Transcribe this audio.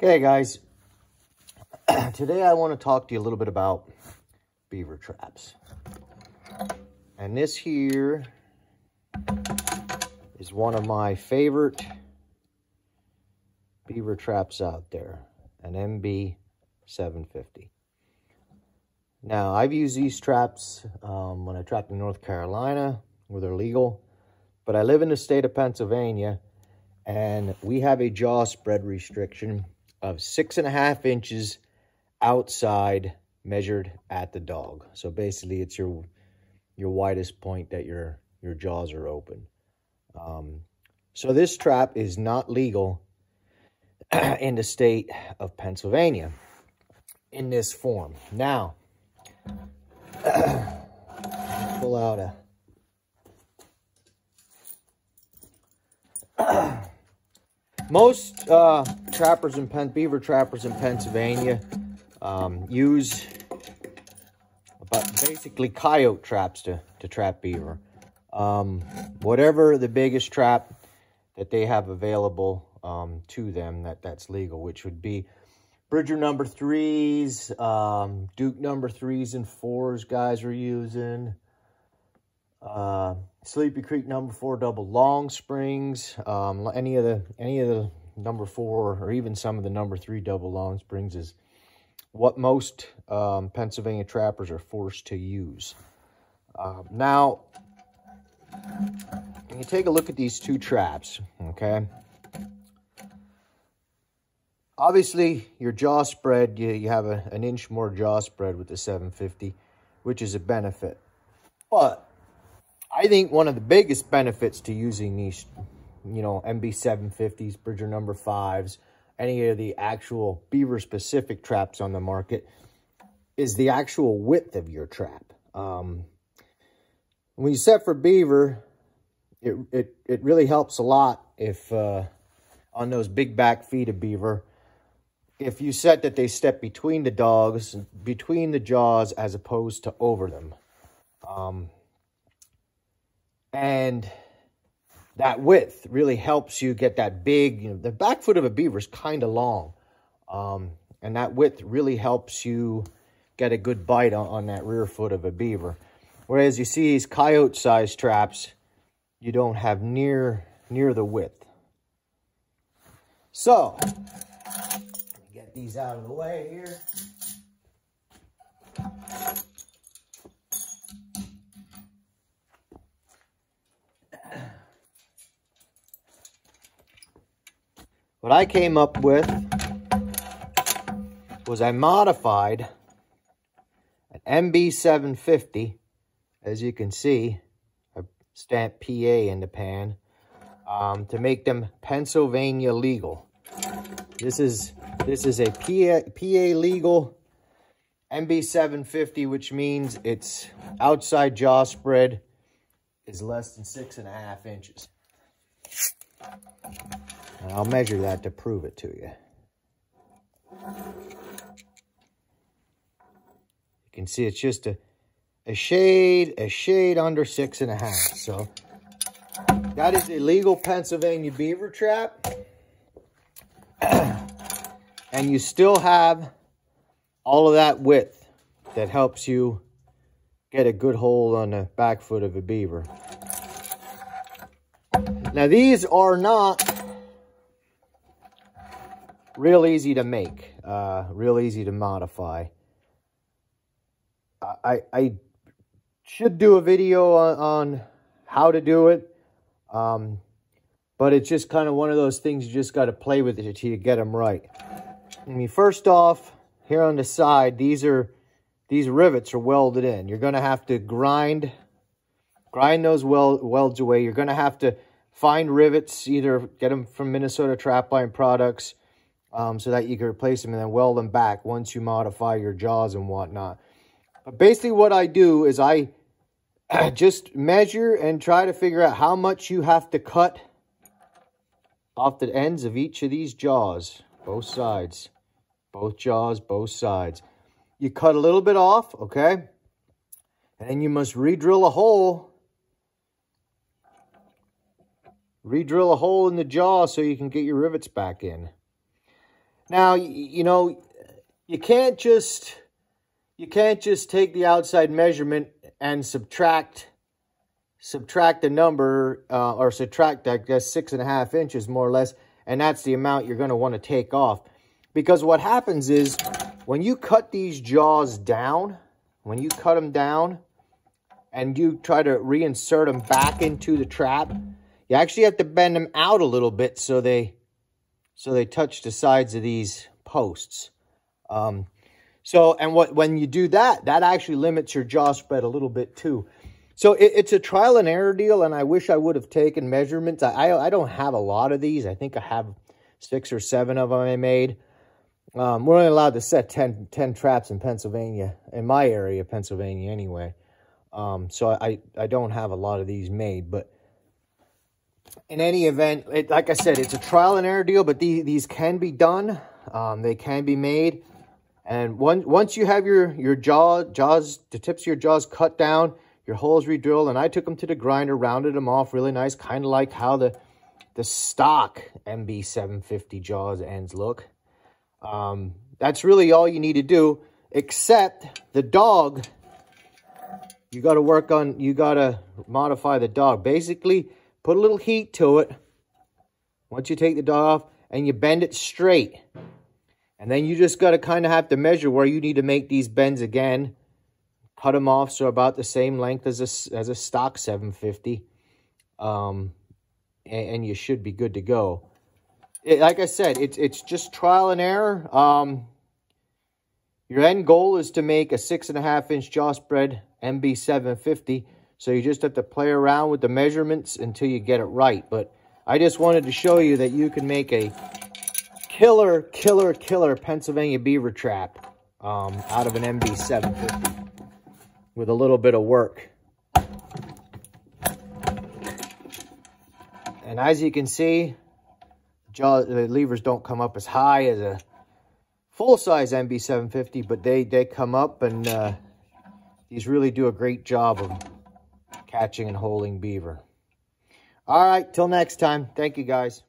Okay, guys, today I want to talk to you a little bit about beaver traps. And this here is one of my favorite beaver traps out there, an MB 750. Now, I've used these traps when I trapped in North Carolina, where they're legal, but I live in the state of Pennsylvania, and we have a Jawspread restriction of 6.5 inches outside, measured at the dog. So basically, it's your widest point that your jaws are open. So this trap is not legal in the state of Pennsylvania in this form. Now, pull out most trappers and beaver trappers in Pennsylvania use basically coyote traps to trap beaver. Whatever the biggest trap that they have available to them that's legal, which would be Bridger number 3s, Duke number 3s and 4s guys are using, Sleepy Creek number 4 double long springs, any of the number 4 or even some of the number 3 double long springs is what most Pennsylvania trappers are forced to use. Now, when you take a look at these two traps, okay? Obviously, your jaw spread, you have an inch more jaw spread with the 750, which is a benefit. But I think one of the biggest benefits to using these, MB 750s, Bridger number 5s, any of the actual beaver-specific traps on the market, is the actual width of your trap. When you set for beaver, it really helps a lot if on those big back feet of beaver, if you set that they step between the dogs, between the jaws, as opposed to over them. And that width really helps you get that big, the back foot of a beaver is kind of long. And that width really helps you get a good bite on that rear foot of a beaver. Whereas you see these coyote-sized traps, you don't have near the width. So, get these out of the way here. What I came up with was I modified an MB 750, as you can see, I stamped PA in the pan, to make them Pennsylvania legal. This is a PA legal MB 750, which means its outside jaw spread is less than 6.5 inches. And I'll measure that to prove it to you. You can see it's just a shade under 6.5. So that is a legal Pennsylvania beaver trap. And you still have all of that width that helps you get a good hold on the back foot of a beaver. Now, these are not real easy to make, real easy to modify. I should do a video on how to do it, but it's just kind of one of those things you just got to play with it until you get them right. I mean, first off, here on the side, these rivets are welded in. You're going to have to grind those welds away. You're going to have to find rivets, either get them from Minnesota Trapline Products, so that you can replace them and then weld them back once you modify your jaws and whatnot. But basically what I do is I just measure and try to figure out how much you have to cut off the ends of each of these jaws, both sides, both jaws, both sides. You cut a little bit off, okay? And then you must re-drill a hole. Re-drill a hole in the jaw so you can get your rivets back in. Now, you know, you can't just take the outside measurement and subtract the number, or subtract, I guess, 6.5 inches more or less, and that's the amount you're going to want to take off. Because what happens is, when you cut these jaws down, when you cut them down and you try to reinsert them back into the trap, you actually have to bend them out a little bit so they touch the sides of these posts. When you do that, that actually limits your jaw spread a little bit too. So it's a trial and error deal, and I wish I would have taken measurements. I don't have a lot of these. I think I have 6 or 7 of them I made. We're only allowed to set 10 traps in Pennsylvania, in my area of Pennsylvania anyway. So I don't have a lot of these made, but in any event, like I said, it's a trial and error deal, but these can be done. They can be made. And once you have your jaws, the tips of your jaws cut down, your holes re-drilled, and I took them to the grinder, rounded them off really nice, kind of like how the stock MB750 jaws ends look. That's really all you need to do, except the dog. You got to modify the dog. Basically, put a little heat to it once you take the dog off, and you bend it straight. And then you just got to kind of have to measure where you need to make these bends again. Cut them off so about the same length as a stock 750. And you should be good to go. Like I said, it's just trial and error. Your end goal is to make a 6.5 inch Jawspread MB750. So you just have to play around with the measurements until you get it right. But I just wanted to show you that you can make a killer Pennsylvania beaver trap out of an MB750 with a little bit of work. And as you can see, the levers don't come up as high as a full-size MB750, but they come up, and these really do a great job of catching and holding beaver. All right, till next time. Thank you, guys.